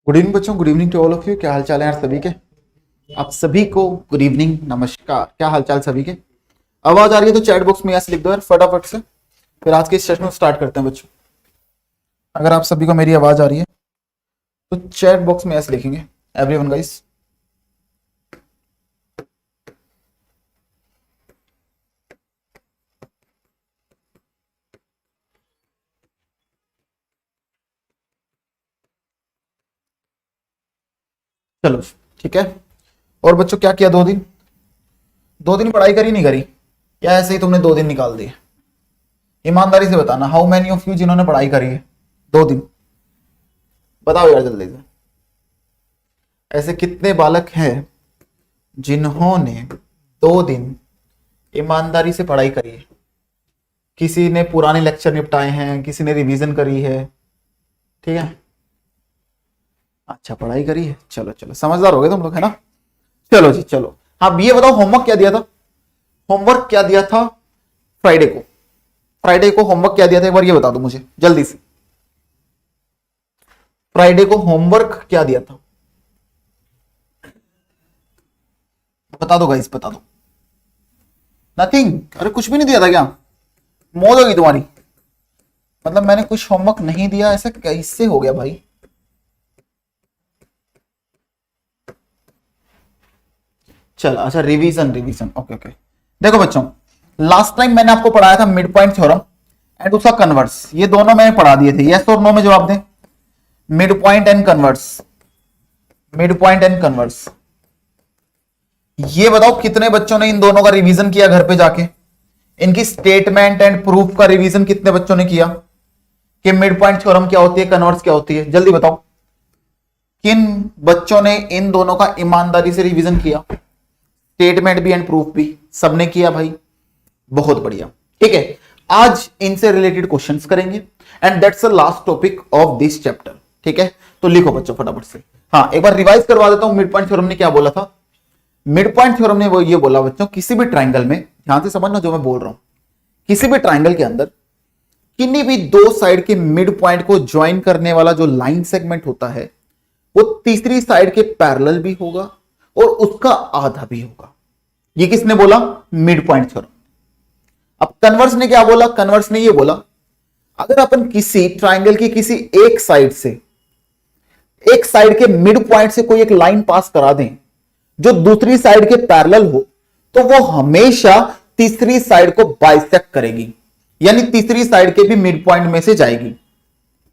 Good evening बच्चों, good evening to all of you. क्या हाल चाल है यार सभी के? आप सभी को गुड इवनिंग, नमस्कार। क्या हाल चाल सभी के? आवाज आ रही है तो चैट बॉक्स में यस लिख दो यार फटाफट से। फिर आज के इस सेशन को स्टार्ट करते हैं बच्चों। अगर आप सभी को मेरी आवाज आ रही है तो चैट बॉक्स में यस लिखेंगे एवरीवन गाइस। चलो ठीक है। और बच्चों क्या किया? 2 दिन, 2 दिन पढ़ाई करी नहीं करी? या ऐसे ही तुमने 2 दिन निकाल दिए? ईमानदारी से बताना, हाउ मैनी ऑफ यू जिन्होंने पढ़ाई करी है 2 दिन? बताओ यार जल्दी से। ऐसे कितने बालक हैं जिन्होंने 2 दिन ईमानदारी से पढ़ाई करी है? किसी ने पुराने लेक्चर निपटाए हैं, किसी ने रिवीजन करी है। ठीक है, अच्छा पढ़ाई करी है। चलो चलो, समझदार हो गए तुम लोग, है ना? चलो जी चलो। हाँ ये बताओ, होमवर्क क्या दिया था? होमवर्क क्या दिया था फ्राइडे को? फ्राइडे को होमवर्क क्या दिया था एक बार ये बता दो मुझे जल्दी से। फ्राइडे को होमवर्क क्या दिया था? बता दो गाइस, बता दो। नथिंग? अरे कुछ भी नहीं दिया था क्या? मौज होगी तुम्हारी। मतलब मैंने कुछ होमवर्क नहीं दिया, ऐसा कैसे हो गया भाई? चल अच्छा, रिवीजन रिवीजन, ओके ओके। देखो बच्चों, लास्ट टाइम मैंने आपको पढ़ाया था मिड पॉइंट थ्योरम एंड उसका कन्वर्स। ये दोनों मैंने पढ़ा दिए थे। यस और नो में जवाब दें। Mid point and converse, mid point and converse. ये बताओ कितने बच्चों ने इन दोनों का रिवीजन किया घर पे जाके? इनकी स्टेटमेंट एंड प्रूफ का रिवीजन कितने बच्चों ने किया कि मिड पॉइंट थ्योरम क्या होती है, कन्वर्स क्या होती है? जल्दी बताओ, किन बच्चों ने इन दोनों का ईमानदारी से रिवीजन किया? स्टेटमेंट भी एंड प्रूफ भी सबने किया भाई, बहुत बढ़िया। ठीक है, आज इनसे रिलेटेड क्वेश्चंस करेंगे and that's the last topic of this chapter. ठीक है, तो लिखो बच्चों फटाफट से। हाँ एक बार रिवाइज करवा देता हूं, मिड पॉइंट थ्योरम ने क्या बोला था। मिड पॉइंट थ्योरम ने वो ये बोला बच्चों, किसी भी ट्राइंगल में, ध्यान से समझना जो मैं बोल रहा हूं, किसी भी ट्राइंगल के अंदर किन्हीं भी दो साइड के मिड पॉइंट को ज्वाइन करने वाला जो लाइन सेगमेंट होता है वो तीसरी साइड के पैरेलल भी होगा और उसका आधा भी होगा। ये किसने बोला? Mid point theorem. अब कन्वर्स ने क्या बोला? कन्वर्स ने ये बोला, अगर अपन किसी ट्राइंगल की किसी एक साइड से, एक साइड के मिड पॉइंट से कोई एक लाइन पास करा दें जो दूसरी साइड के पैरेलल हो, तो वो हमेशा तीसरी साइड को बाइसेक्ट करेगी, यानी तीसरी साइड के भी मिड पॉइंट में से जाएगी।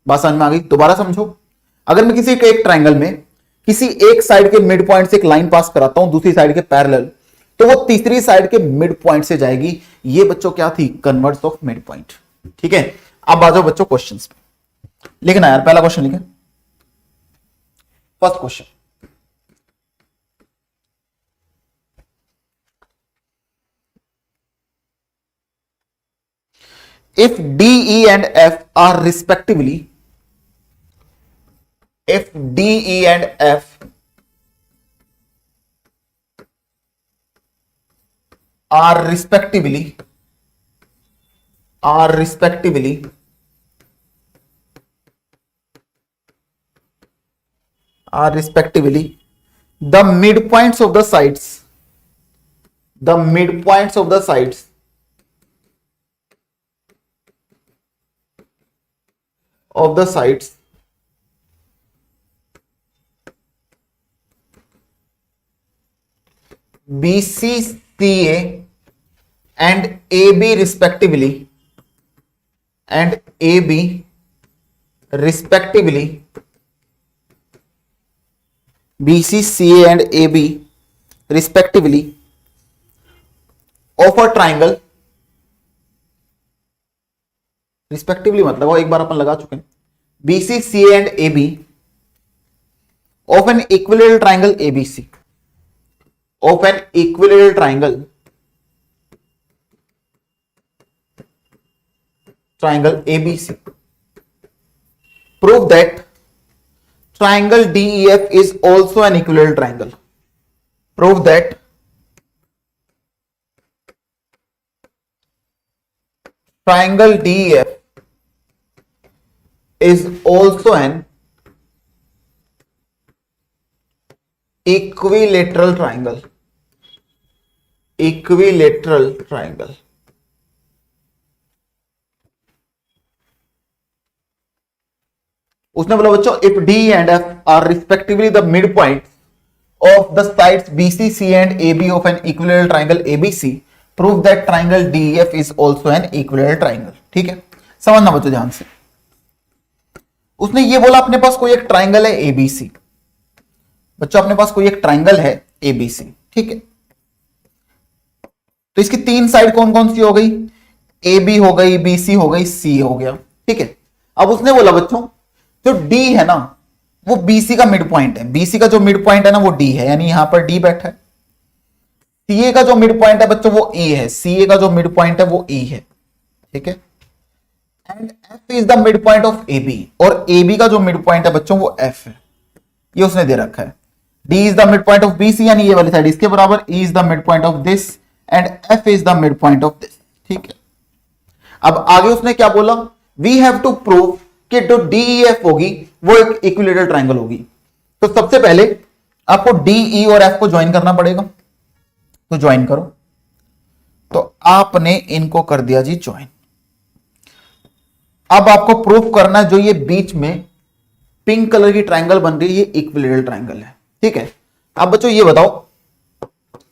बात समझ में आ गई? दोबारा समझो। अगर मैं किसी एक ट्राइंगल में किसी एक साइड के मिड पॉइंट से एक लाइन पास कराता हूं दूसरी साइड के पैरेलल, तो वो तीसरी साइड के मिड पॉइंट से जाएगी। ये बच्चों क्या थी? Converse of mid point. ठीक है, अब आ जाओ बच्चों क्वेश्चंस पे। लिखना यार, पहला क्वेश्चन लिखें। First question, if DE and F are respectively, if DE and F are respectively, are respectively are respectively the midpoints of the sides, the midpoints of the sides of the sides BCCA and AB respectively, and AB respectively, BCCA and AB respectively of a triangle, respectively मतलब वो एक बार अपन लगा चुके हैं, BCCA and AB of an equilateral triangle ABC, of an equilateral triangle, triangle ABC, prove that triangle DEF is also an equilateral triangle. Prove that triangle DEF is also an equilateral triangle, equilateral triangle. उसने बोला बच्चों if D and F are respectively the mid point of the sides BC C and A B of an equilateral triangle ABC, prove that triangle DF is also an equilateral triangle. ठीक है, समझना बच्चों ध्यान से। उसने ये बोला अपने पास कोई एक ट्राइंगल है एबीसी, बच्चों अपने पास कोई एक ट्राइंगल है एबीसी, ठीक है। तो इसकी तीन साइड कौन कौन सी हो गई, ए बी हो गई, बी सी हो गई, सी हो गया, ठीक है। अब उसने बोला बच्चों जो डी है ना वो बीसी का मिड पॉइंट है, बीसी का जो मिड पॉइंट है ना वो डी है, यानी यहां पर डी बैठा है। सीए का जो मिड पॉइंट है बच्चों वो ए है, सीए का जो मिड पॉइंट है वो ई है, ठीक है। And F is the mid point of A B, और ए बी का जो मिड पॉइंट है बच्चों वो एफ है, ये उसने दे रखा है। D is the mid point of B C, यानी ये वाली साइड इसके बराबर, E is the mid point of this and F is the mid point of this, ठीक है। अब आगे उसने क्या बोला, वी हैव टू प्रूव कि जो डीईएफ होगी वो एक इक्विलेटरल ट्राइंगल होगी। तो सबसे पहले आपको डीई और एफ को ज्वाइन करना पड़ेगा, तो ज्वाइन करो। तो आपने इनको कर दिया जी ज्वाइन। अब आपको प्रूफ करना है जो ये बीच में पिंक कलर की ट्राइंगल बन रही है ये इक्विलेटरल ट्राइंगल है, ठीक है। अब बच्चों ये बताओ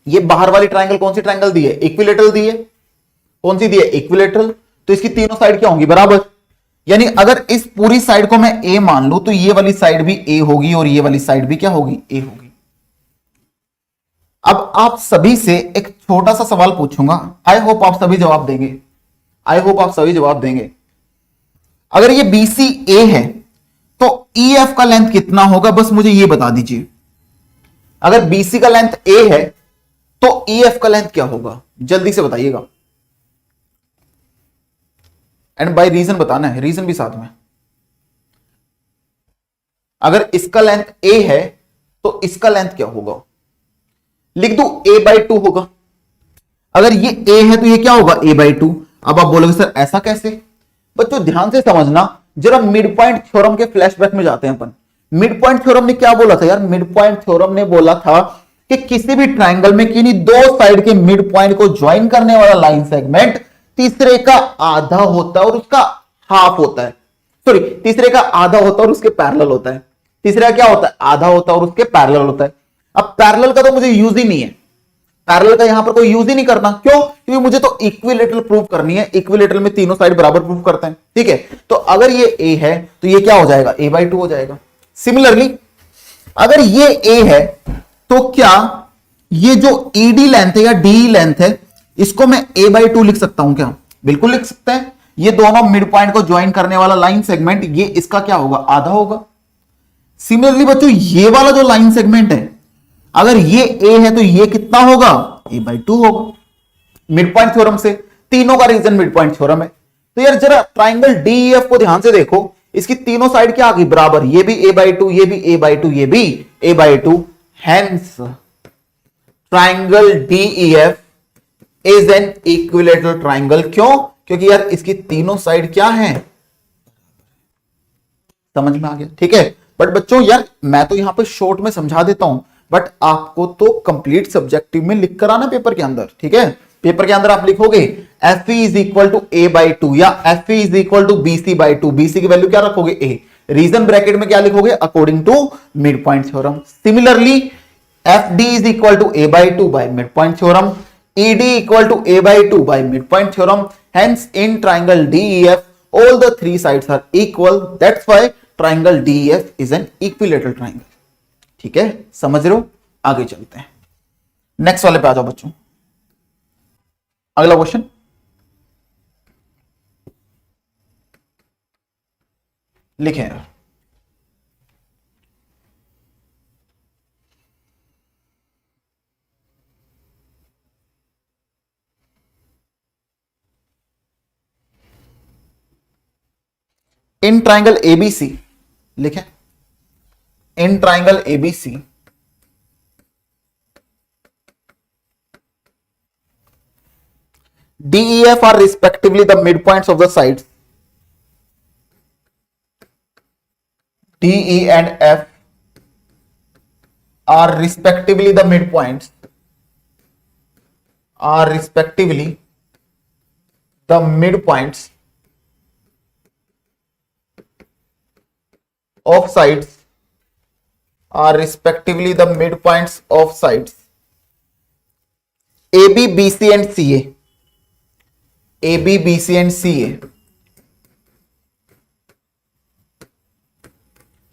ये बाहर वाली ट्राइंगल कौन सी ट्राइंगल दी है, इक्विलेटरल दी है, कौन सी दी है, इक्विलेटरल। तो इसकी तीनों साइड क्या होंगी, बराबर। यानी अगर इस पूरी साइड को मैं ए मान लूं तो ये वाली साइड भी ए होगी और ये वाली साइड भी क्या होगी, ए होगी। अब आप सभी से एक छोटा सा सवाल पूछूंगा, आई होप आप सभी जवाब देंगे, आई होप आप सभी जवाब देंगे। अगर ये बीसी ए है तो ई एफ का लेंथ कितना होगा, बस मुझे ये बता दीजिए। अगर बीसी का लेंथ ए है तो ई एफ का लेंथ क्या होगा, जल्दी से बताइएगा। एंड बाय रीजन बताना है, रीजन भी साथ में। अगर इसका लेंथ ए है तो इसका लेंथ क्या होगा, लिख दू a/2 होगा। अगर ये a है तो ये क्या होगा, a/2। अब आप बोलोगे सर ऐसा कैसे, बच्चों ध्यान से समझना, जरा मिड पॉइंट थ्योरम के फ्लैशबैक में जाते हैं अपन। मिड पॉइंट थ्योरम ने क्या बोला था यार, मिड पॉइंट थ्योरम ने बोला था कि किसी भी ट्राइंगल में किन्हीं दो साइड के मिड पॉइंट को ज्वाइन करने वाला लाइन सेगमेंट तीसरे का आधा होता है और उसका हाफ होता है, सॉरी तीसरे का आधा होता है और उसके पैरेलल होता है। तीसरा क्या होता है, आधा होता है और उसके पैरेलल होता है। अब पैरेलल का तो मुझे यूज ही नहीं है, पैरेलल का यहां पर कोई यूज ही नहीं करना, क्यों, क्योंकि मुझे तो इक्विलेटरल प्रूव करनी है, इक्विलेटरल में तीनों साइड बराबर प्रूव करते हैं, ठीक है। तो अगर ये ए है तो ये क्या हो जाएगा, a/2 हो जाएगा। सिमिलरली अगर ये ए है तो क्या ये जो ईडी लेंथ है या डी लेंथ है इसको मैं a/2 लिख सकता हूं क्या, बिल्कुल लिख सकते हैं। ये दोनों मिड पॉइंट को ज्वाइन करने वाला लाइन सेगमेंट ये इसका क्या होगा, आधा होगा। सिमिलरली बच्चों ये वाला जो लाइन सेगमेंट है अगर ये ए है तो ये कितना होगा, a/2 होगा। मिड पॉइंट थ्योरम से तीनों का रीजन मिड पॉइंट थ्योरम है। तो यार जरा ट्राइंगल डीईएफ को ध्यान से देखो, इसकी तीनों साइड क्या आ गई, बराबर, ये भी a/2, ये भी a/2, ये भी a/2। Hence triangle DEF is an equilateral triangle. क्यों, क्योंकि यार इसकी तीनों साइड क्या है, समझ में आ गया, ठीक है। बट बच्चों यार मैं तो यहां पे शॉर्ट में समझा देता हूं, बट आपको तो कंप्लीट सब्जेक्टिव में लिख कर आना पेपर के अंदर, ठीक है। पेपर के अंदर आप लिखोगे F is equal to a/2 या F is equal to bc/2, BC की वैल्यू क्या रखोगे, ए, रीजन ब्रैकेट में क्या लिखोगे, according to mid point theorem. Similarly F D is equal to a/2 by mid point theorem, ed equal to a/2 by mid point theorem. Hence in triangle DEF all the three sides are equal, that's why triangle DEF is an equilateral triangle। ठीक है, समझ रहे हो, आगे चलते हैं, next वाले पे आ जाओ बच्चों। अगला क्वेश्चन, लिखें इन ट्राइंगल एबीसी, लिखें in triangle ABC DEF are respectively the midpoints of the sides DE and F are respectively the midpoints, are respectively the midpoints of sides, are respectively the midpoints of sides AB, BC and CA, AB, BC and CA,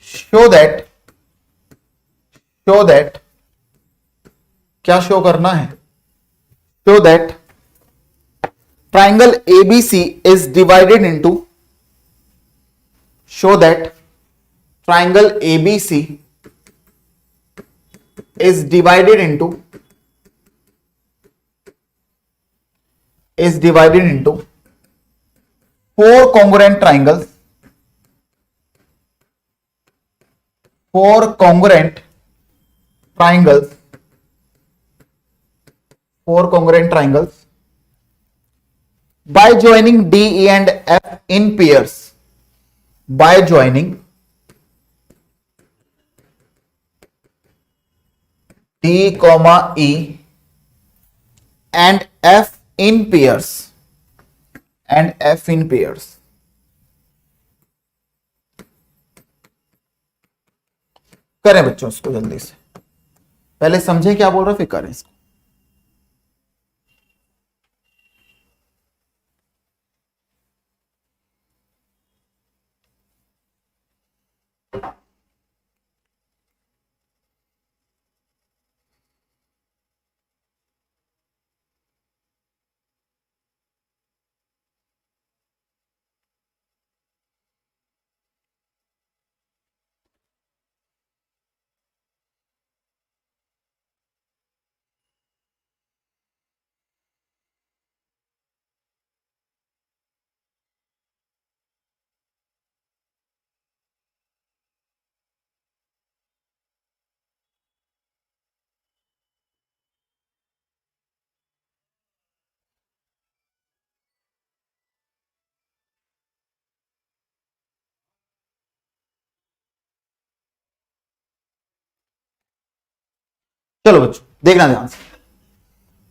show that क्या show करना है, show that triangle ABC is divided into, show that triangle ABC is divided into four congruent triangles, by joining D, E and F in pairs, by joining D, E and F in pairs, करें बच्चों इसको जल्दी से, पहले समझे क्या बोल रहा फिर करें इसको। चलो बच्चों देखना ध्यान से,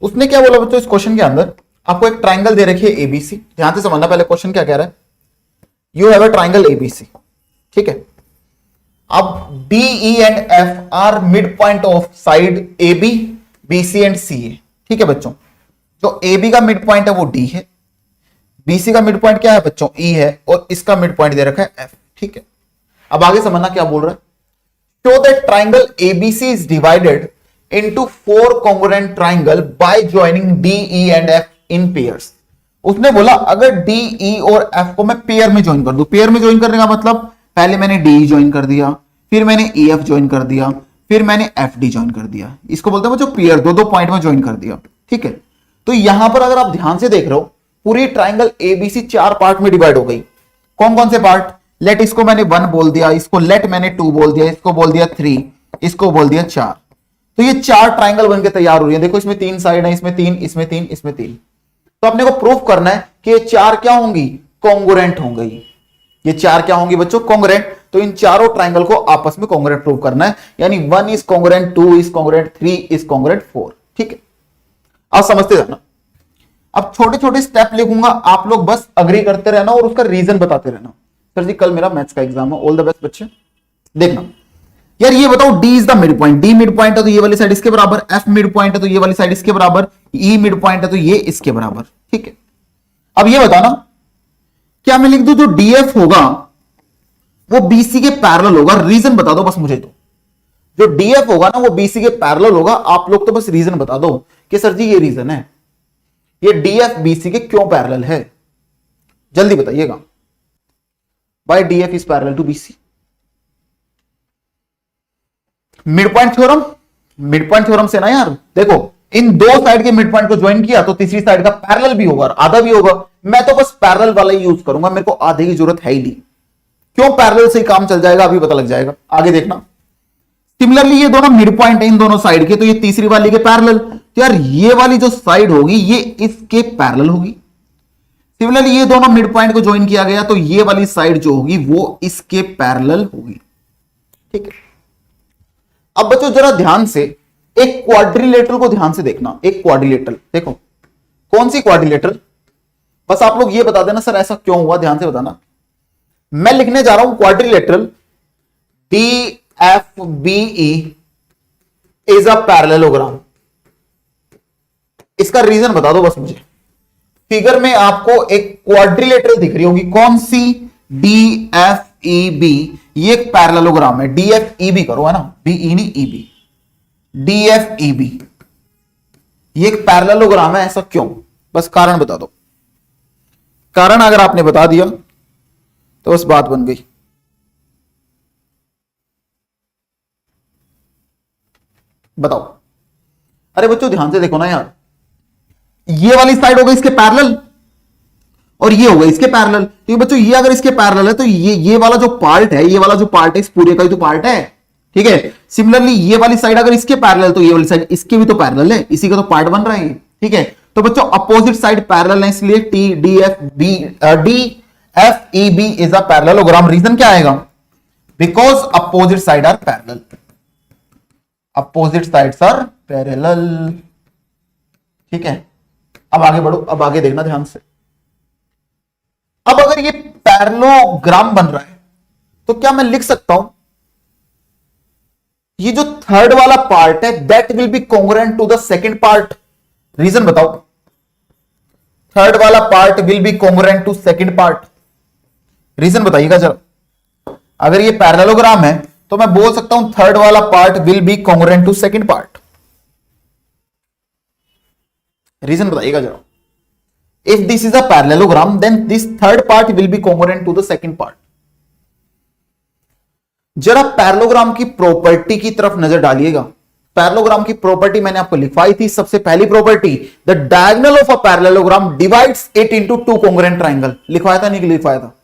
उसने क्या बोला बच्चों इस क्वेश्चन के अंदर, आपको एक ट्राइंगल दे रखी है एबीसी, ध्यान से समझना पहले क्वेश्चन क्या कह रहा है, you have a triangle ABC, ठीक है। अब D, E and F are mid point of side A B, B C and C A, ठीक है बच्चों। जो ए बी का मिड पॉइंट है वो डी है, बीसी का मिड पॉइंट क्या है बच्चों ई है, और इसका मिड पॉइंट दे रखा है एफ, ठीक है। अब आगे समझना क्या बोल रहा है, show that triangle ABC is divided into four congruent triangle by joining D, E and F in pairs। उसने बोला अगर D, E और F को मैं पेयर में ज्वाइन कर दूं, पेयर में ज्वाइन करने का मतलब पहले मैंने D ज्वाइन कर दिया, फिर मैंने EF ज्वाइन कर दिया, फिर मैंने FD ज्वाइन कर दिया, इसको बोलते हैं बच्चों पेयर, दो पॉइंट में ज्वाइन कर दिया, ठीक है। तो यहां पर अगर आप ध्यान से देख रहे हो पूरी ट्राइंगल एबीसी चार पार्ट में डिवाइड हो गई। कौन कौन से पार्ट, लेट इसको मैंने 1 बोल दिया, इसको लेट मैंने 2 बोल दिया, इसको बोल दिया 3, इसको बोल दिया 4। तो ये चार ट्राइंगल बनके तैयार हो रही है, देखो इसमें 3 साइड है, इसमें 3, इसमें 3, इसमें 3। तो अपने को प्रूफ करना है कि ये चार क्या होंगी, कॉन्ग्रुएंट होंगी। ये चार क्या होंगी बच्चों, कॉन्ग्रुएंट। तो इन चारों ट्राइंगल को आपस में कॉन्ग्रुएंट प्रूव करना है, यानी 1 is congruent, 2 is congruent, 3 is congruent, 4, ठीक है। आप समझते जाना। अब छोटे छोटे स्टेप लिखूंगा, आप लोग बस अग्री करते रहना और उसका रीजन बताते रहना। सर जी कल मेरा मैथ्स का एग्जाम है, ऑल द बेस्ट बच्चे। देखना यार, ये बताओ D is the mid point, D mid point है तो ये वाली साइड इसके बराबर, F मिड पॉइंट है तो ये वाली साइड इसके बराबर, E मिड पॉइंट है तो ये इसके बराबर, ठीक है। अब ये बताना, क्या मैं लिख दूं जो DF होगा वो BC के पैरेलल होगा, रीजन बता दो बस मुझे। तो जो DF होगा ना वो BC के पैरेलल होगा, आप लोग तो बस रीजन बता दो कि सर जी ये रीजन है, ये DF BC के क्यों पैरेलल है, जल्दी बताइएगा। By DF is parallel to BC। Mid point theorem, mid point theorem से ना यार, देखो इन दो साइड के मिड पॉइंट को ज्वाइन किया तो तीसरी साइड का पैरेलल भी होगा और आधा भी होगा। मैं तो बस पैरेलल वाला ही यूज करूंगा, मेरे को आधे की जरूरत है ही नहीं। क्यों, पैरेलल से ही काम चल जाएगा, अभी पता लग जाएगा, आगे देखना। सिमिलरली ये दोनों मिड पॉइंट है इन दोनों साइड के, तो ये तीसरी वाली के पैरेलल, तो यार ये वाली जो साइड होगी ये इसके पैरेलल होगी। सिमिलरली ये दोनों मिड पॉइंट को ज्वाइन किया गया तो ये वाली साइड जो होगी वो इसके पैरेलल होगी, ठीक है। अब बच्चों जरा ध्यान से एक क्वाड्रिलेटरल को ध्यान से देखना, एक क्वाड्रिलेटरल देखो, कौन सी क्वाड्रिलेटरल, बस आप लोग ये बता देना सर ऐसा क्यों हुआ, ध्यान से बताना। मैं लिखने जा रहा हूं quadrilateral DFBE is a parallelogram. इसका रीजन बता दो बस मुझे। फिगर में आपको एक क्वाड्रिलेटरल दिख रही होगी, कौन सी, DFEB, ये एक पैरेललोग्राम है। DFEB करो, है ना, BE नहीं EB, DFEB ये एक पैरेललोग्राम है, ऐसा क्यों, बस कारण बता दो। कारण अगर आपने बता दिया तो बस बात बन गई। बताओ। अरे बच्चों ध्यान से देखो ना यार, ये वाली साइड हो गई इसके पैरेलल और ये हो गई इसके पैरेलल। तो बच्चों ये अगर इसके पैरेलल है तो ये वाला जो पार्ट है, ये वाला जो पार्ट है इस पूरे का ही तो पार्ट है, ठीक है। सिमिलरली ये वाली साइड अगर इसके पैरेलल तो ये वाली साइड इसके भी तो पैरेलल है, इसी का तो पार्ट बन रहा है, ठीक है। तो बच्चों अपोजिट साइड पैरेलल है, इसलिए DFEB is a parallelogram. Reason क्या आएगा, because opposite side are parallel, opposite sides are parallel, ठीक है। अब आगे बढ़ो, अब आगे देखना ध्यान से। अब अगर ये पैरेललोग्राम बन रहा है तो क्या मैं लिख सकता हूं ये जो थर्ड वाला पार्ट है that will be congruent to the second part. Reason बताओ, थर्ड वाला part will be congruent to second part, reason बताइएगा जरा। अगर ये पैरेललोग्राम है तो मैं बोल सकता हूं थर्ड वाला part will be congruent to second part, reason बताइएगा जरा। If this is a parallelogram, then this third part will be congruent to the second part. जरा पैरेललोग्राम की प्रॉपर्टी की तरफ नजर डालिएगा। पैरेललोग्राम की प्रॉपर्टी मैंने आपको लिखवाई थी। सबसे पहली property, the diagonal of a parallelogram divides it into two congruent triangle. लिखवाया था नहीं लिखवाया था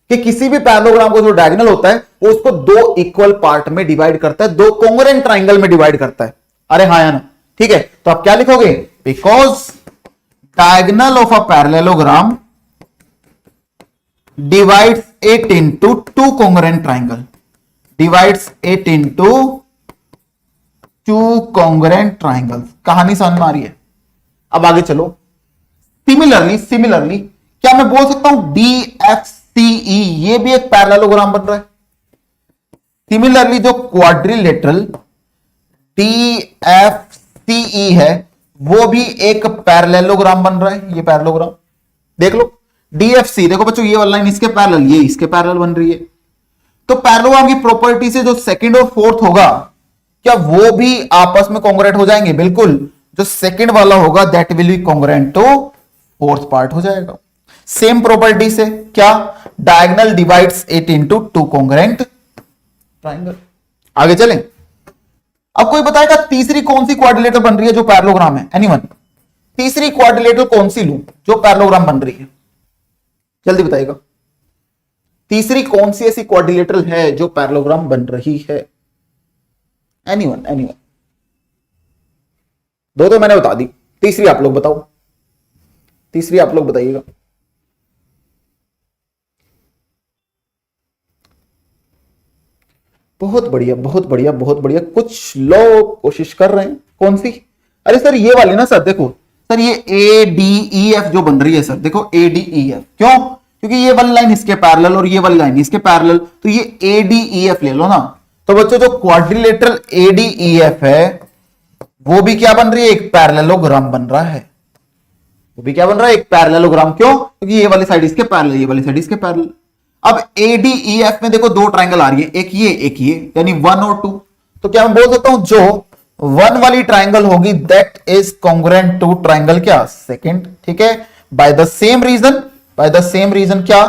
कि किसी भी पैरेललोग्राम को जो डायगोनल होता है वो उसको दो इक्वल पार्ट में डिवाइड करता है, दो कॉन्ग्रुएंट ट्रायंगल में डिवाइड करता है। अरे हाँ या ना, ठीक है। तो आप क्या लिखोगे, because diagonal of a parallelogram divides it into two congruent triangle, divides it into two congruent triangles। कहानी समझ में आ रही है। अब आगे चलो। सिमिलरली क्या मैं बोल सकता हूं DFCE ये भी एक पैरेललोग्राम बन रहा है। सिमिलरली जो क्वाड्रिलेटरल DFCE है वो भी एक पैरेललोग्राम बन रहा है। ये पैरेललोग्राम देख लो, DFC देखो बच्चों, ये वाला लाइन इसके पैरेलल, ये इसके पैरेलल बन रही है। तो पैरेललोग्राम की प्रॉपर्टी से जो सेकंड और फोर्थ होगा क्या वो भी आपस में कॉन्ग्रुएंट हो जाएंगे? बिल्कुल। जो सेकंड वाला होगा that will be congruent to fourth part हो जाएगा। सेम प्रॉपर्टी से क्या, diagonal divides it into two congruent triangle. आगे चलें। अब कोई बताएगा तीसरी कौन सी क्वाड्रिलेटरल बन रही है जो पैरेललोग्राम है? एनीवन? तीसरी क्वाड्रिलेटरल कौन सी लूं जो पैरेललोग्राम बन रही है? जल्दी बताइएगा। तीसरी कौन सी ऐसी क्वाड्रिलेटरल है जो पैरेललोग्राम बन रही है? एनीवन? दो तो मैंने बता दी, तीसरी आप लोग बताओ, तीसरी आप लोग बताइएगा। बहुत बढ़िया, बहुत बढ़िया, बहुत बढ़िया। कुछ लोग कोशिश कर रहे हैं। कौन सी? अरे सर ये वाली ना सर, देखो सर ये ADEF जो बन रही है सर, देखो ADEF। क्यों? क्योंकि ये वाली लाइन इसके पैरेलल और ये वाली लाइन इसके पैरेलल, तो ये ADEF ले लो ना। तो बच्चों जो क्वाड्रिलेटरल ADEF है वो भी क्या बन रही है? एक पैरेललोग्राम बन रहा है। वो भी क्या बन रहा है? एक पैरेललोग्राम। क्यों? क्योंकि ये वाली साइड इसके पैरेलल, ये वाली साइड इसके पैरेलल। अब ADEF में देखो दो ट्रायंगल आ रही है, एक ये, यानी 1 और 2। तो क्या मैं बोल सकता हूं जो 1 वाली ट्रायंगल होगी that is congruent to triangle क्या? सेकंड, ठीक है। बाय द सेम रीजन क्या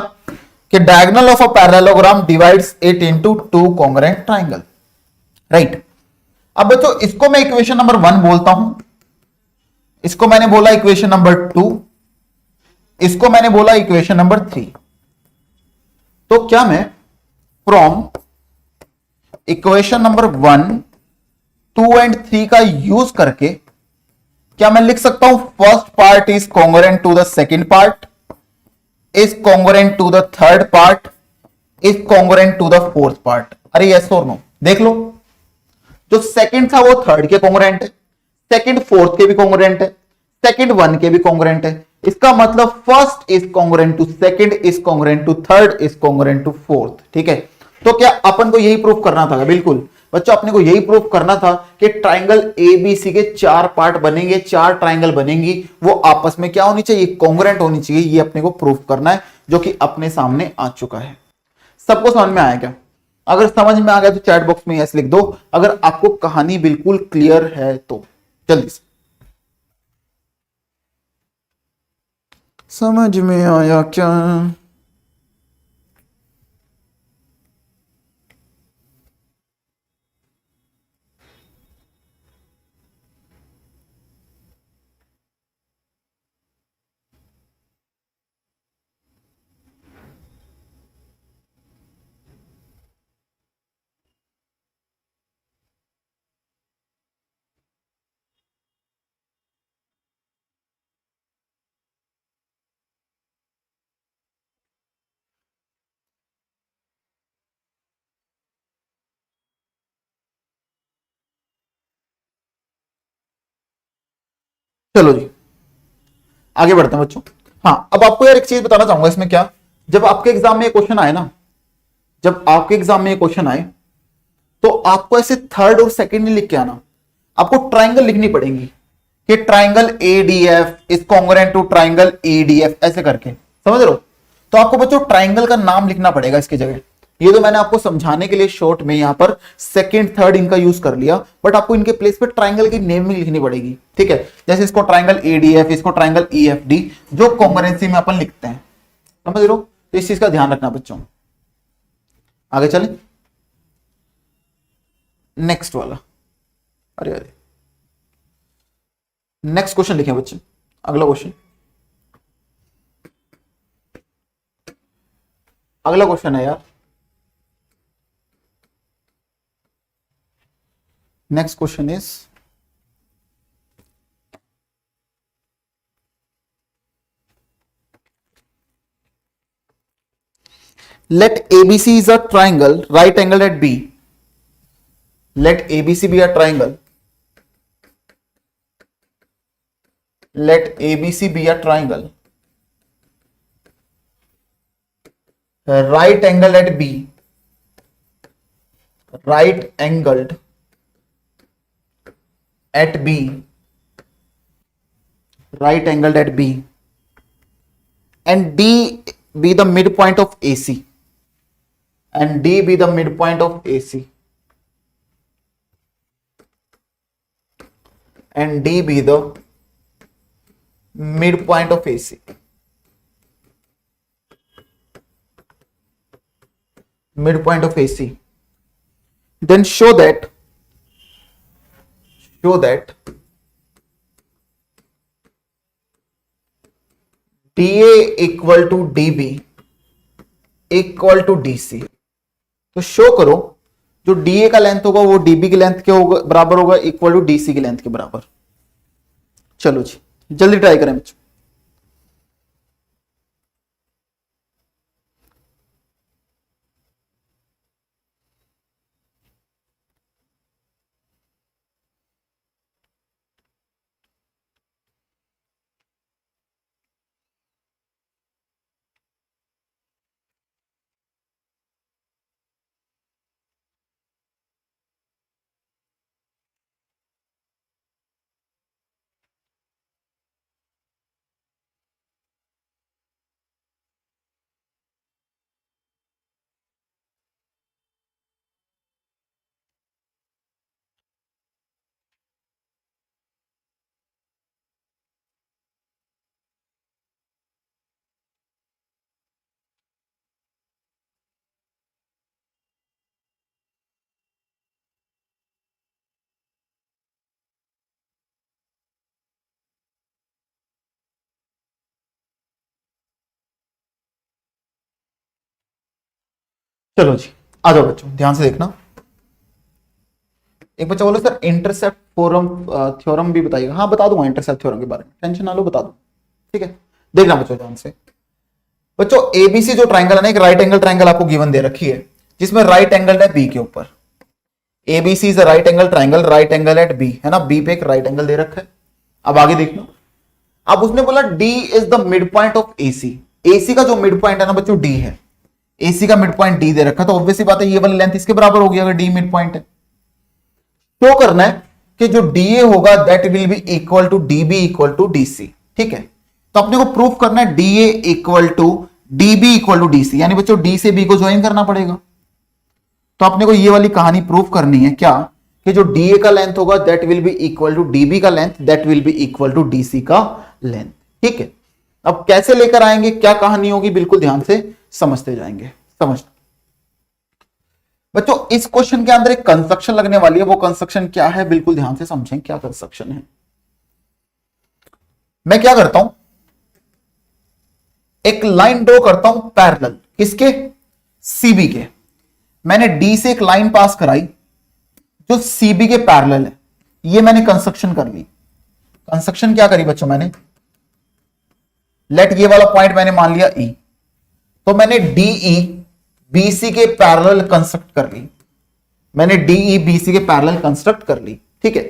कि diagonal of a parallelogram divides it into two congruent triangle, right. अब बच्चों इसको मैं इक्वेशन नंबर 1 बोलता हूं, इसको मैंने बोला इक्वेशन नंबर 2, इसको मैंने बोला इक्वेशन नंबर 3। तो क्या मैं फ्रॉम इक्वेशन नंबर 1, 2 एंड 3 का यूज करके क्या मैं लिख सकता हूं first part is congruent to the second part, is congruent to the third part, is congruent to the fourth part? अरे यस और नो? देख लो, जो सेकंड था वो थर्ड के कॉन्ग्रुएंट है, सेकंड फोर्थ के भी कॉन्ग्रुएंट है, सेकंड वन के भी कॉन्ग्रुएंट है। इसका मतलब first is congruent to second, is congruent to third, is congruent to fourth. ठीक है, तो क्या अपन को यही प्रूफ करना था? बिल्कुल बच्चों, अपने को यही प्रूफ करना था कि ट्राइंगल एबीसी के चार पार्ट बनेंगे, चार ट्राइंगल बनेंगी, वो आपस में क्या होनी चाहिए? कॉन्ग्रुएंट होनी चाहिए। ये अपने को प्रूफ करना है, जो कि अपने सामने आ चुका है। सबको समझ में आया क्या? अगर समझ में आ गया तो चैट बॉक्स में यस लिख दो, अगर आपको कहानी बिल्कुल क्लियर है तो जल्दी से। समझ में आया क्या? चलो जी आगे बढ़ते हैं बच्चों। हाँ, अब आपको यार एक चीज बताना चाहूंगा इसमें, क्या जब आपके एग्जाम में ये क्वेश्चन आए ना, जब आपके एग्जाम में ये क्वेश्चन आए तो आपको ऐसे थर्ड और सेकंड नहीं लिख के आना, आपको ट्राइंगल लिखनी पड़ेगी कि triangle ADF is congruent to triangle EDF, ऐसे करके, समझ रहे हो? तो आपको बच्चों ट्राइंगल का नाम लिखना पड़ेगा इसकी जगह। ये तो मैंने आपको समझाने के लिए शॉर्ट में यहां पर सेकंड थर्ड इनका यूज कर लिया, बट आपको इनके प्लेस पे ट्राइंगल की नेम भी लिखनी पड़ेगी। ठीक है, जैसे इसको ट्राइंगल एडीएफ, इसको ट्राइंगल ईएफडी, जो कॉन्ग्रुएंसी में अपन लिखते हैं, समझ रहे हो? तो इस चीज का ध्यान रखना बच्चों। आगे चले, नेक्स्ट वाला। अरे अरे, नेक्स्ट क्वेश्चन लिखे बच्चे, अगला क्वेश्चन, अगला क्वेश्चन है यार। Next question is, let ABC is a triangle right angled at B. Let ABC be a triangle. Let ABC be a triangle right angled at B. Right angled at B. Right angled at B. And D be the midpoint of AC. And D be the midpoint of AC. And D be the midpoint of AC. Midpoint of AC. Then show that DA equal to DB equal to DC. तो show करो जो DA का length होगा वो dB की length के होगा, बराबर होगा, इक्वल टू डीसी की लेंथ के बराबर। चलो जी जल्दी ट्राई करें बच्चों। चलो जी आ जाओ बच्चों, ध्यान से देखना। एक बच्चा बोलो सर इंटरसेप्ट थ्योरम भी बताइएगा। हाँ बता दूंगा इंटरसेप्ट थ्योरम के बारे में, टेंशन ना लो, बता दूं। ठीक है, देखना बच्चों ध्यान से। बच्चों एबीसी जो ट्राइंगल है ना, एक राइट एंगल ट्राइंगल आपको गिवन दे रखी है, जिसमें राइट एंगल है बी के ऊपर। ABC is a right angle triangle, right angle at B, है ना, बी पे एक राइट एंगल दे रखा है। अब आगे देखना, अब उसने बोला D is the mid point of AC, AC का जो मिड पॉइंट है ना बच्चों D है, AC का मिड पॉइंट D दे रखा है, तो ऑब्वियसली बात है ये वाली लेंथ इसके बराबर होगी अगर D मिड पॉइंट है। तो करना है कि जो DA होगा that will be equal to DB equal to DC, ठीक है। तो अपने को प्रूफ करना है DA equal to DB equal to DC, यानी बच्चों D से B को ज्वाइन करना पड़ेगा। तो अपने को ये वाली कहानी प्रूफ करनी है क्या, कि जो DA का लेंथ होगा that will be equal to DB का length that will be equal to DC का लेंथ, ठीक है। अब कैसे लेकर आएंगे, क्या कहानी होगी, बिल्कुल ध्यान से समझते जाएंगे। समझना बच्चों, इस क्वेश्चन के अंदर एक कंस्ट्रक्शन लगने वाली है, वो कंस्ट्रक्शन क्या है बिल्कुल ध्यान से समझें क्या कंस्ट्रक्शन है। मैं क्या करता हूं, एक लाइन ड्रॉ करता हूं पैरेलल, किसके, CB के। मैंने D से एक लाइन पास कराई जो CB के पैरेलल है, ये मैंने कंस्ट्रक्शन कर ली। कंस्ट्रक्शन क्या करी बच्चों मैंने, लेट ये वाला पॉइंट मैंने मान लिया E, तो मैंने DE BC के पैरेलल कंस्ट्रक्ट कर ली, मैंने DE BC के पैरेलल कंस्ट्रक्ट कर ली, ठीक है।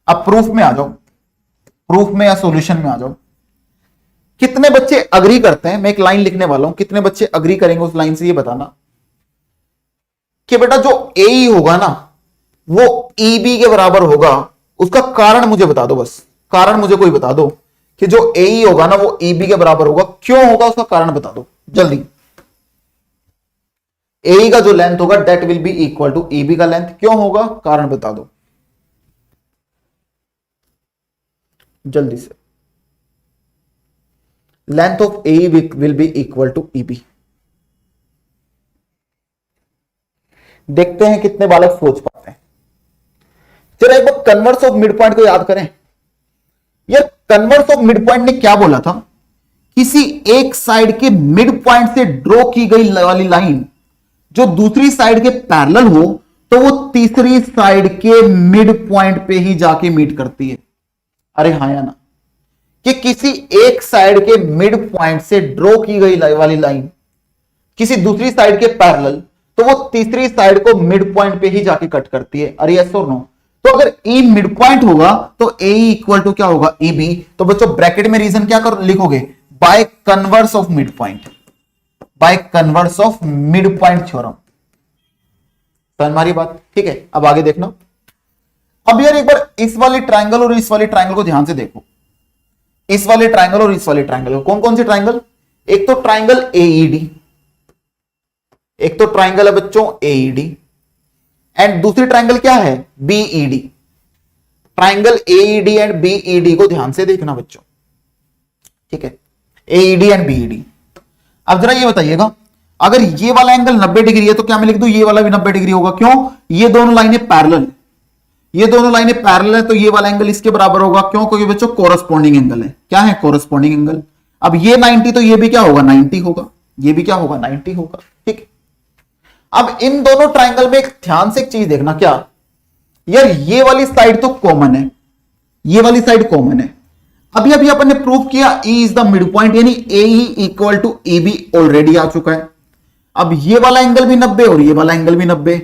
अब प्रूफ में आ जाओ, प्रूफ में या सॉल्यूशन में आ जाओ। कितने बच्चे अग्री करते हैं, मैं एक लाइन लिखने वाला हूं, कितने बच्चे अग्री करेंगे उस लाइन से, ये बताना कि बेटा जो AE होगा ना वो EB के बराबर होगा। उसका कारण मुझे बता दो, बस कारण मुझे कोई बता दो कि जो AE होगा ना वो EB के बराबर होगा, क्यों होगा उसका कारण बता दो जल्दी। AE का जो लेंथ होगा that will be equal to EB का लेंथ, क्यों होगा, कारण बता दो जल्दी से। Length of AE will be equal to EB। देखते हैं कितने बालक सोच पाते हैं। चलो एक बार कन्वर्स ऑफ मिड पॉइंट को याद करें। यार कन्वर्स ऑफ मिड पॉइंट ने क्या बोला था, किसी एक साइड के मिड पॉइंट से ड्रॉ की गई वाली लाइन जो दूसरी साइड के पैरेलल हो तो वो तीसरी साइड के मिड पॉइंट पे ही जाके मीट करती है। अरे हाँ या ना, कि किसी एक साइड के मिड पॉइंट से ड्रॉ की गई वाली लाइन किसी दूसरी साइड के पैरेलल, तो वो तीसरी साइड को मिड पॉइंट पे ही जाके कट करती है। अरे यस और नो, तो अगर E मिड पॉइंट होगा तो AE इक्वल टू क्या होगा, EB। तो बच्चों ब्रैकेट में रीजन क्या कर लिखोगे, by converse of mid point, by converse of mid point theorem. तो हमारी बात ठीक है। अब आगे देखना, अब यार एक बार इस वाले ट्रायंगल और इस वाले ट्रायंगल को ध्यान से देखो। इस वाले ट्रायंगल और इस वाले ट्रायंगल, कौन कौन से ट्रायंगल, एक तो ट्रायंगल AED, एक तो ट्रायंगल है बच्चों AED, एंड दूसरी ट्रायंगल क्या है BED। Triangle AED and BED को ध्यान से देखना बच्चों, ठीक है, AED एंड BED। अब जरा ये बताइएगा, अगर ये वाला एंगल 90 डिग्री है तो क्या मैं लिख दूं ये वाला भी 90 डिग्री होगा, क्यों, ये दोनों लाइनें पैरेलल, ये दोनों लाइनें पैरेलल है, तो ये वाला एंगल इसके बराबर होगा, क्यों, क्योंकि बच्चों कोरस्पॉन्डिंग एंगल है। क्या है, कोरस्पॉन्डिंग एंगल। अब ये 90 तो ये भी क्या होगा 90 होगा, ये भी क्या होगा 90 होगा, ठीक। अब इन दोनों ट्रायंगल में ध्यान से एक चीज देखना, क्या यार ये वाली साइड तो कॉमन है, ये वाली साइड कॉमन है। अभी अभी अपन ने प्रूव किया E is the mid point, यानी AE equal to EB already आ चुका है। अब ये वाला एंगल भी 90 और ये वाला एंगल भी 90,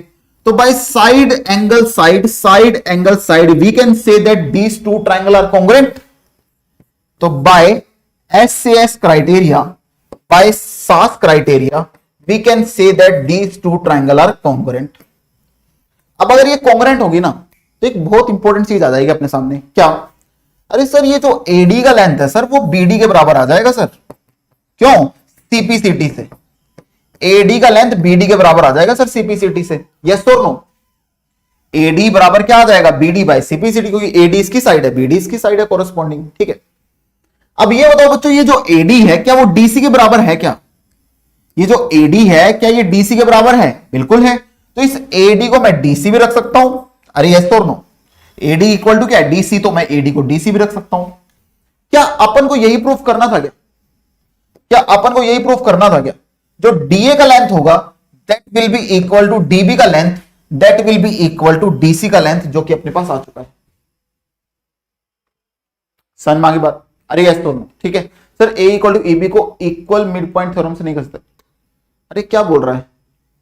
तो by side angle side angle side we can say that these two triangle are congruent. तो by SAS criteria, by SAS criteria we can say that these two triangle are congruent. अब अगर ये congruent होगी ना तो एक बहुत important चीज आ जाएगी अपने सामने, क्या, अरे सर ये जो AD का लेंथ है सर वो BD के बराबर आ जाएगा सर, क्यों, CPCT से। AD का लेंथ BD के बराबर आ जाएगा सर CPCT से, यस और नो। AD बराबर क्या आ जाएगा BD बाय CPCT, क्योंकि AD इसकी साइड है BD इसकी साइड है कोरस्पॉन्डिंग, ठीक है। अब ये बताओ बच्चों, ये जो AD है क्या वो DC के बराबर है क्या, ये जो AD है क्या ये DC के बराबर है, बिल्कुल है। तो इस AD को मैं DC भी रख सकता हूं, अरे यस और नो, AD इक्वल टू क्या है DC, तो मैं AD को DC भी रख सकता हूं। क्या अपन को यही प्रूफ करना था क्या, क्या अपन को यही प्रूफ करना था क्या, जो DA का लेंथ होगा that will be equal to DB का length that will be equal to DC का लेंथ, जो कि अपने पास आ चुका है। सन मांगी बात, अरे यस तो नो, ठीक है sir. A equal to EB को इक्वल मिड पॉइंट थ्योरम से नहीं कर सकते, अरे क्या बोल रहा है,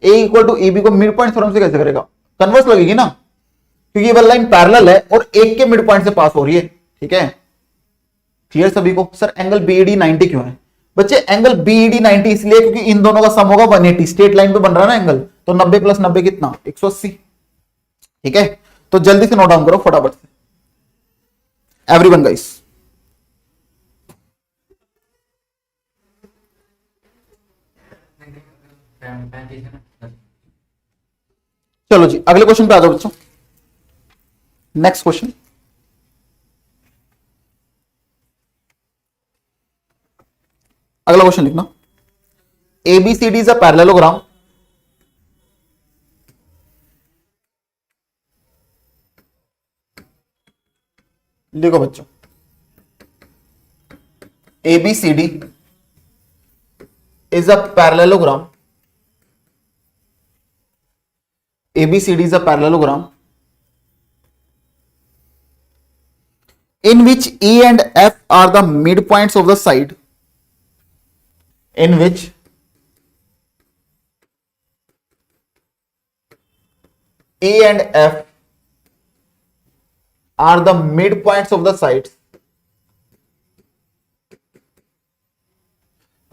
A इक्वल टू EB को मिड पॉइंट थ्योरम से कैसे करेगा, कन्वर्स लगेगी ना, क्योंकि ये वाली लाइन पैरेलल है और एक के मिड पॉइंट से पास हो रही है। ठीक है, क्लियर सभी को? सर एंगल बीईडी 90 क्यों है? बच्चे एंगल बीईडी 90 इसलिए क्योंकि इन दोनों का सम होगा 180, स्ट्रेट लाइन पे बन रहा है ना एंगल, तो 90 प्लस 90 कितना? 180। ठीक है, तो जल्दी से नोट डाउन करो फटाफट से एवरीवन गाइस। चलो जी अगले क्वेश्चन पे आ जाओ बच्चों। नेक्स्ट क्वेश्चन, अगला क्वेश्चन लिखना, एबीसीडी इज अ पैरेललोग्राम लिखो बच्चों, ABCD is a parallelogram, ABCD is a parallelogram in which E and F are the midpoints of the side, in which E and F are the midpoints of the sides,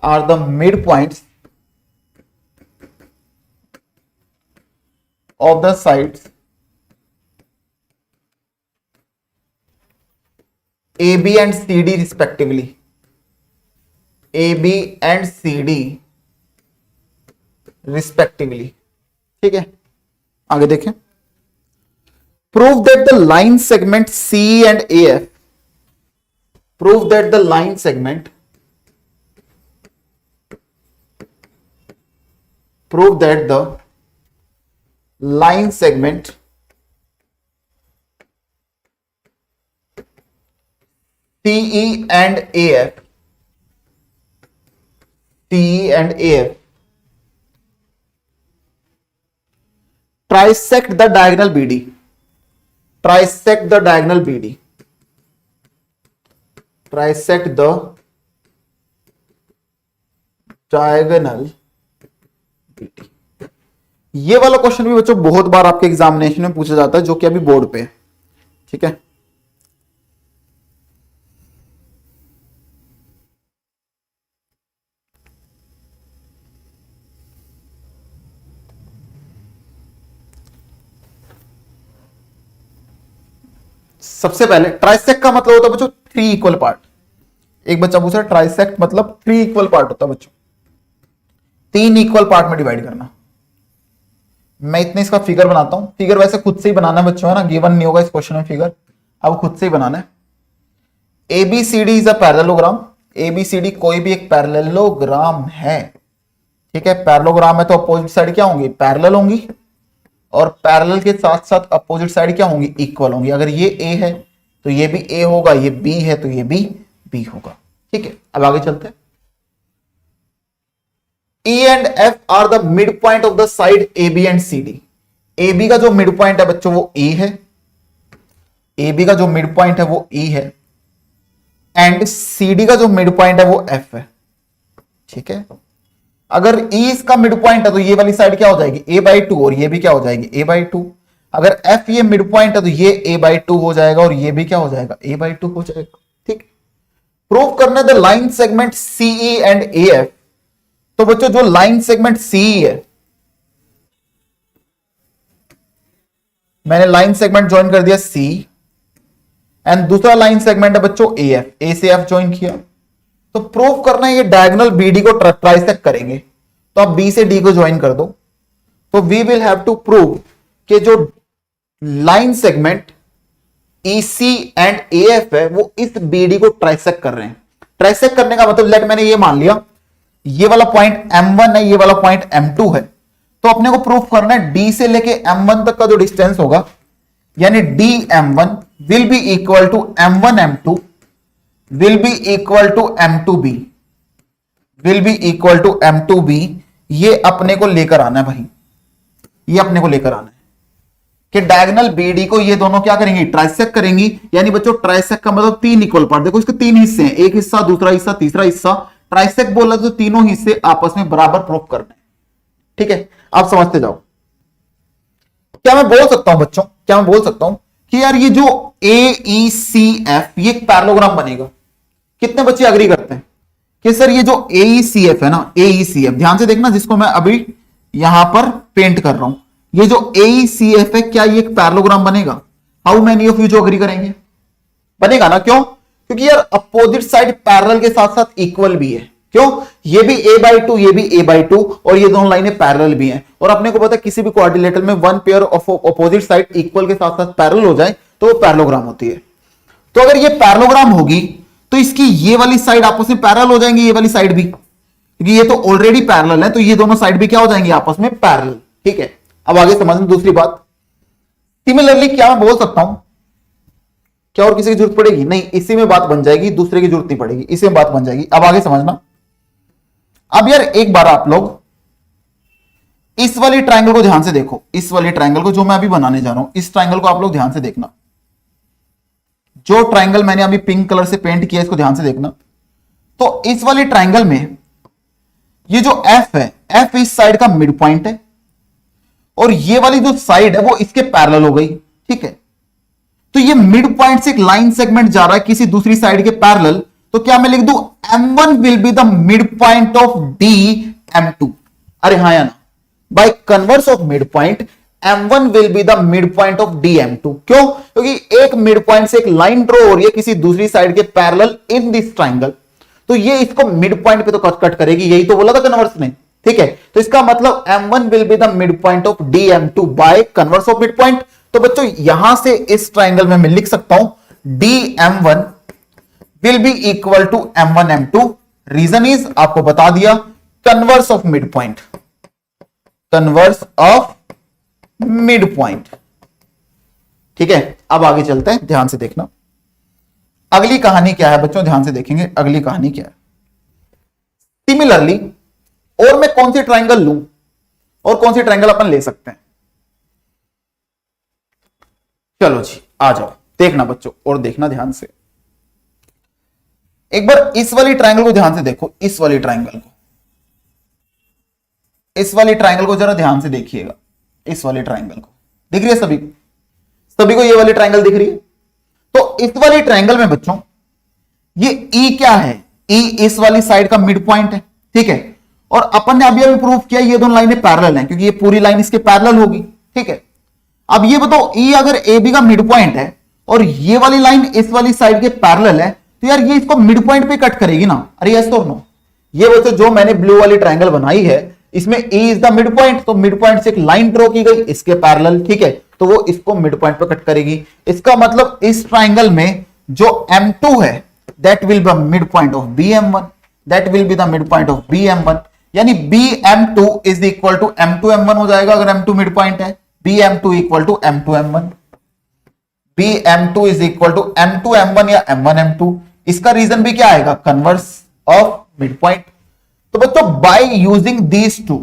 are the midpoints of the sides AB and CD respectively, AB and CD respectively। ठीक है, आगे देखें, prove that the line segment CE and AF, prove that the line segment, prove that the line segment CE and AF, CE and AF trisect the diagonal BD, trisect the diagonal BD, trisect the diagonal BD। ये वाला question भी बच्चों बहुत बार आपके examination में पूछा जाता है, जो कि अभी बोर्ड पे है। ठीक है, सबसे पहले ट्राइसेक्ट का मतलब होता है बच्चों 3 इक्वल पार्ट। एक बच्चा पूछ रहा है ट्राइसेक्ट मतलब 3 इक्वल पार्ट होता है बच्चों, 3 इक्वल पार्ट में डिवाइड करना। मैं इतने इसका फिगर बनाता हूं, फिगर वैसे खुद से ही बनाना है बच्चों, है ना, गिवन नहीं होगा इस क्वेश्चन में फिगर, अब खुद से ही बनाना है। ABCD is a parallelogram, ABCD कोई भी एक पैरेललोग्राम है। ठीक है, पैरेललोग्राम है तो अपोजिट साइड क्या होंगी? पैरेलल होंगी, और पैरेलल के साथ साथ अपोजिट साइड क्या होंगी? इक्वल होंगी। अगर ये ए है तो ये भी ए होगा, ये बी है तो ये भी बी होगा। ठीक है, अब आगे चलते हैं। E and F are the midpoint of the side AB and CD। AB का जो मिड पॉइंट है बच्चों वो E है, AB का जो मिड पॉइंट है वो E है, एंड CD का जो मिड पॉइंट है वो F है। ठीक है, अगर E इसका मिड पॉइंट है तो ये वाली साइड क्या हो जाएगी? A/2, और ये भी क्या हो जाएगी? A/2। अगर F ये मिड पॉइंट है तो ये A/2 हो जाएगा, और ये भी क्या हो जाएगा? A/2 हो जाएगा। ठीक, प्रूव करना the line segment CE and AF। तो बच्चों जो लाइन सेगमेंट CE है, मैंने लाइन सेगमेंट ज्वाइन कर दिया C, एंड दूसरा लाइन सेगमेंट है बच्चों AF, A से F ज्वाइन किया। तो प्रूव करना है ये डायगोनल BD को ट्राइसेक्ट करेंगे, तो आप B से D को ज्वाइन कर दो। तो we will have to prove कि जो line segment EC and AF है वो इस BD को ट्राइसेक्ट कर रहे हैं। ट्राइसेक्ट करने का मतलब, लेट मैंने ये मान लिया ये वाला पॉइंट M1 है, ये वाला पॉइंट M2 है, तो अपने को प्रूफ करना है D से लेके M1 तक का जो डिस्टेंस होगा, यानी DM1 will be equal to M1 M2 will be equal to M2B, will be equal to M2B। ये अपने को लेकर आना है भाई, ये अपने को लेकर आना है कि डायगोनल BD को ये दोनों क्या करेंगे? ट्राइसेक्ट करेंगी। यानी बच्चों ट्राइसेक्ट का मतलब 3 इक्वल पार्ट। देखो इसके 3 हिस्से हैं, एक हिस्सा, दूसरा हिस्सा, तीसरा हिस्सा। ट्राइसेक्ट बोला तो तीनों हिस्से आपस में बराबर प्रूफ करने। ठीक है, आप समझते जाओ। क्या मैं बोल सकता हूं बच्चों, क्या मैं बोल सकता हूं कि यार ये जो AECF ये एक पैरेललोग्राम बनेगा? कितने बच्चे अग्री करते हैं कि सर ये जो AECF है ना, AECF ध्यान से देखना, जिसको मैं अभी यहां पर पेंट कर रहा हूं, ये जो AECF है क्या ये एक पैरेललोग्राम बनेगा? हाउ मेनी ऑफ यू जो अग्री करेंगे? बनेगा ना? क्यों? क्योंकि यार अपोजिट साइड पैरेलल के साथ साथ इक्वल भी है। क्यों? ये भी a/2, ये भी a/2, और ये दोनों लाइनें पैरेलल भी हैं। और अपने को पता है किसी भी क्वाड्रिलेटरल में one pair of opposite side equal के साथ साथ पैरेलल हो जाए तो वो पैरेललोग्राम होती है। तो अगर ये पैरेललोग्राम होगी तो इसकी ये वाली साइड आपस में पैरेलल हो जाएंगी, ये वाली साइड भी, क्योंकि ये तो ऑलरेडी पैरेलल है, तो ये दोनों साइड भी क्या हो जाएंगी? आपस में पैरेलल। ठीक है, अब आगे समझना दूसरी बात। सिमिलरली क्या मैं बोल सकता हूं, क्या और किसी की जरूरत पड़ेगी? नहीं, इसी में बात बन जाएगी, दूसरे की जरूरत नहीं पड़ेगी, इसी में बात बन जाएगी। अब आगे समझना। अब यार एक बार आप लोग इस वाली ट्रायंगल को ध्यान से देखो, इस वाली ट्रायंगल को जो मैं अभी बनाने जा रहा हूं, इस ट्रायंगल को आप लोग ध्यान से देखना। जो ट्रायंगल मैंने अभी पिंक कलर से पेंट किया इसको ध्यान से देखना। तो इस वाली ट्रायंगल में ये जो F है, F इस साइड का मिड पॉइंट है, और ये वाली जो साइड है वो इसके पैरेलल हो गई। ठीक है, तो ये मिड पॉइंट से एक लाइन सेगमेंट जा रहा है किसी दूसरी साइड के पैरेलल, तो क्या मैं लिख दूं M1 will be the mid point of DM2? अरे हाँ या ना? By converse of mid point M1 will be the mid point of DM2। क्यों? क्योंकि एक मिड पॉइंट से एक लाइन ड्रॉ हो रही है किसी दूसरी साइड के पैरेलल इन दिस ट्रायंगल, तो ये इसको मिड पॉइंट पे तो कट करेगी, यही तो बोला था कन्वर्स ने। ठीक है, तो इसका मतलब M1 will be the mid point of DM2 by converse of mid point. तो बच्चों यहां से इस ट्रायंगल में मैं लिख सकता हूं DM1 will be equal to M1 M2। Reason is, आपको बता दिया, converse of mid point, converse of mid point. ठीक है, अब आगे चलते हैं, ध्यान से देखना। अगली कहानी क्या है बच्चों? ध्यान से देखेंगे अगली कहानी क्या है। सिमिलरली और मैं कौन सी ट्रायंगल लूं और कौन सी ट्रायंगल अपन ले सकते हैं? चलो जी आ जाओ, देखना बच्चों और देखना ध्यान से। एक बार इस वाली ट्रायंगल को ध्यान से देखो, इस वाली ट्रायंगल को, इस वाली ट्रायंगल को जरा ध्यान से देखिएगा। इस वाली ट्रायंगल को दिख रही है सभी को? सभी को ये वाली ट्रायंगल दिख रही है? तो इस वाली ट्रायंगल में बच्चों ये E क्या है? E इस वाली साइड का मिड पॉइंट है। ठीक है, और अपन ने अभी अभी प्रूव किया ये दोनों लाइनें पैरेलल हैं, क्योंकि ये पूरी लाइन इसके पैरेलल होगी। ठीक है, अब ये बताओ E अगर AB का मिड पॉइंट है और ये वाली लाइन इस वाली साइड के पैरेलल है, तो यार ये इसको मिड पॉइंट पे कट करेगी ना? अरे यस और नो? ये बच्चों जो मैंने ब्लू वाली ट्रायंगल बनाई है इसमें E is the mid point, तो मिड पॉइंट से एक लाइन ड्रॉ की गई इसके पैरेलल। ठीक है, तो वो इसको मिड पॉइंट पे कट करेगी। इसका मतलब इस ट्रायंगल में जो M2 है that will B mid point of BM1, that will be the mid point of BM1, यानी BM2 is equal to M2M1 हो जाएगा अगर M2 मिड पॉइंट है। BM2 equal to M2M1, BM2 is equal to M2M1 या M1M2। इसका reason भी क्या आएगा? Converse of mid point. तो बच्चों बाय यूजिंग दीज टू,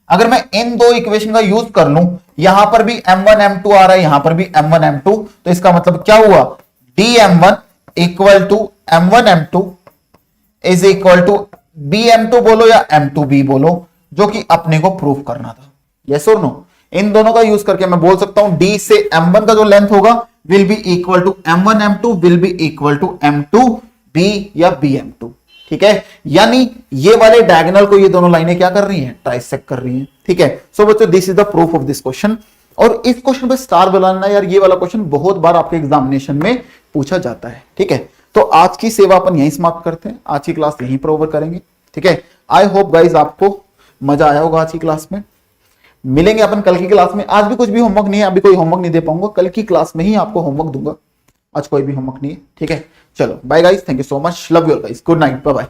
अगर मैं इन दो इक्वेशन का यूज कर लूं, यहां पर भी M1 M2 आ रहा है, यहां पर भी M1 M2, तो इसका मतलब क्या हुआ? DM1 equal to M1 M2 is equal to BM2 बोलो या M2B बोलो, जो कि अपने को प्रूफ करना था। यस और नो? इन दोनों का यूज करके मैं बोल सकता हूं D से M1 का जो लेंथ होगा will be equal to M1 M2 will be equal to M2B या BM2। ठीक है, यानी ये वाले डायगोनल को ये दोनों लाइनें क्या कर रही हैं? ट्राइसेक्ट कर रही हैं। ठीक है, सो बच्चों this is the proof of this question. और इस क्वेश्चन पे स्टार बनाना यार, ये वाला क्वेश्चन बहुत बार आपके एग्जामिनेशन में पूछा जाता है। ठीक है, तो आज की सेवा अपन यहीं समाप्त करते हैं, आज की क्लास यहीं पर ओवर करेंगे। ठीक है, आई होप गाइज आपको मजा आया होगा आज की क्लास में। मिलेंगे अपन कल की क्लास में। आज भी कुछ भी होमवर्क नहीं है, अभी कोई होमवर्क नहीं दे पाऊंगा, कल की क्लास में ही आपको होमवर्क दूंगा, आज कोई भी होमवर्क नहीं है। ठीक है, चलो bye guys, thank you so much, love you guys, good night, bye bye.